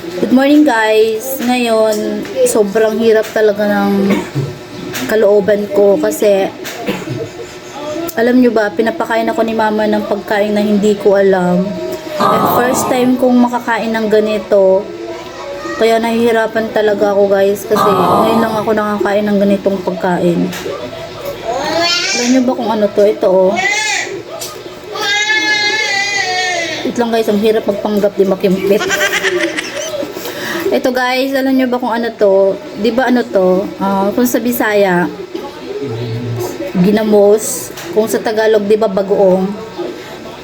Good morning guys. Ngayon, sobrang hirap talaga ng kalooban ko kasi alam nyo ba, pinapakain ako ni mama ng pagkain na hindi ko alam. And first time kong makakain ng ganito. Kaya nahihirapan talaga ako guys kasi ngayon lang ako nakakain ng ganitong pagkain. Alam nyo ba kung ano to? Ito oh. Ito lang guys, ang hirap magpanggap di makimpit. Ito guys, alam nyo ba kung ano to? Di ba ano to? Kung sa Bisaya, ginamos. Kung sa Tagalog, di ba bagoong.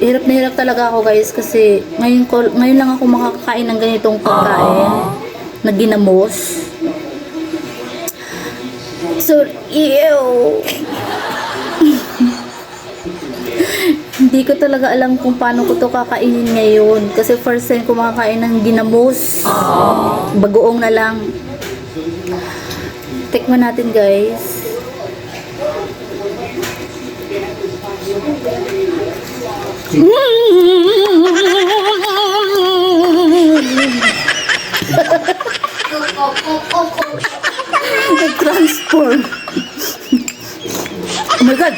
Hirap na hirap talaga ako guys kasi ngayon lang ako makakain ng ganitong pagkain na ginamos. So, ew! Hindi ko talaga alam kung paano ko to kakainin ngayon. Kasi first time ko makakain ng ginamos. Bagoong na lang. Tikman natin guys. Nag-transform. Oh my God!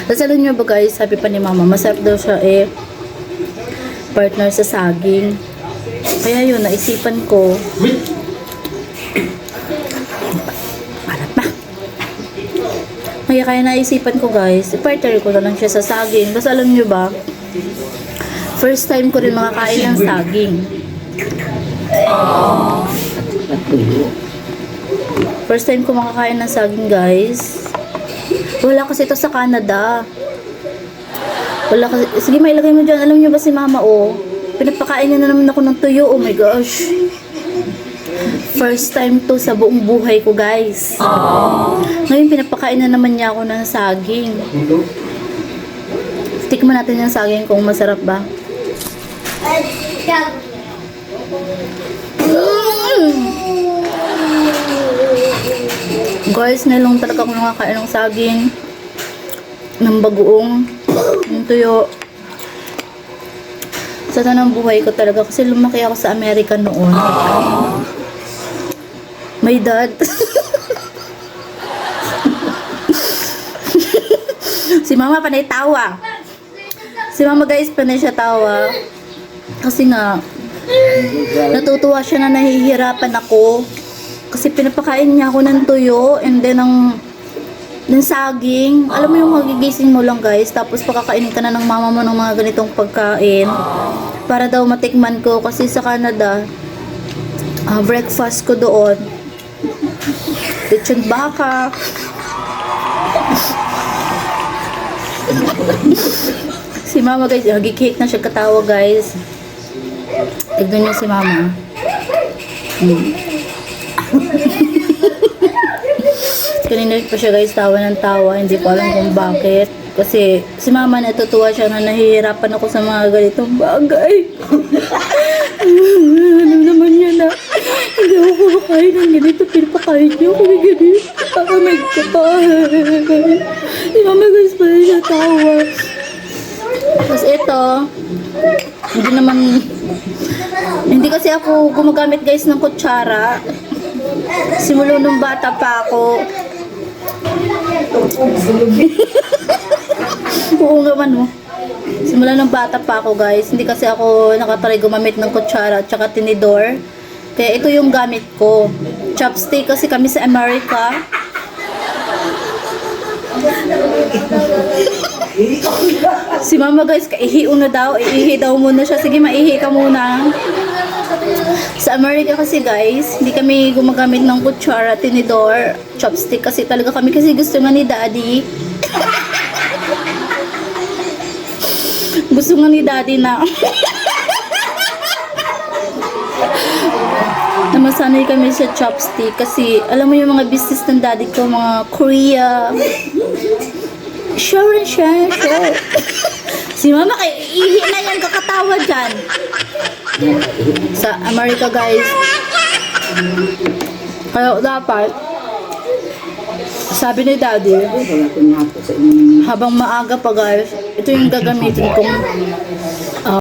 Tapos alam nyo ba guys, sabi pa ni mama, masarap daw siya partner sa saging. Kaya yun, naisipan ko. Harap pa. Kaya naisipan ko guys, partner ko na lang siya sa saging. Tapos alam nyo ba, first time ko rin makakain ng saging. First time ko makakain ng saging guys. Wala kasi ito sa Canada. Wala kasi. Sige, may ilagay mo dyan. Alam nyo ba si mama pinapakain niya na naman ako ng tuyo. Oh my gosh. First time to sa buong buhay ko guys. Ngayon pinapakain na naman niya ako ng saging. Tikman natin yung saging kung masarap ba. Guys, ngayon talaga ako nakakain ng saging, ng bagoong, ng tuyo. Sa tanang buhay ko talaga kasi lumaki ako sa Amerika noon. My dad. Si mama panay tawa. Si mama guys panay siya tawa. Kasi nga, natutuwa siya na nahihirapan ako. Kasi pinapakain niya ako ng tuyo and then ng saging. Alam mo yung magigising mo lang guys, tapos pakakainin ka na ng mama mo ng mga ganitong pagkain. Para daw matikman ko kasi sa Canada, breakfast ko doon. Lechon baka. Si mama guys, nagkikik na siya katawa guys. Tignan niyo si mama. Kanina pa siya guys, tawa ng tawa. Hindi ko alam kung bakit. Kasi si mama natutuwa siya na nahihirapan ako sa mga ganitong bagay. Alam naman niya na hindi ako kumakain ng ganito. Pinapakain niyo ako ng ganito. Para may kapahay. Si mama guys pa rin siya tawa. Tapos ito, hindi kasi ako gumagamit guys ng kutsara. Simula nung bata pa ako. Oo naman mo. Simula nung bata pa ako guys. Hindi kasi ako nakatry gumamit ng kutsara at saka tinidor. Kaya ito yung gamit ko. Chopstick kasi kami sa Amerika. Si mama guys, kaihiyo na daw. Iihi daw muna siya. Sige, maihi ka muna. Sa Amerika kasi guys, hindi kami gumagamit ng kutsara, tinidor, chopstick kasi talaga kami kasi gusto nga ni daddy. Gusto nga ni daddy na na masanay kami sa chopstick kasi alam mo yung mga business ng daddy ko, mga Korea. Sure. Si mama kay ihi na yan, kakatawa dyan. Sa Amerika guys. Kaya dapat sabi ni daddy, habang maaga pa guys, ito yung gagamitin kong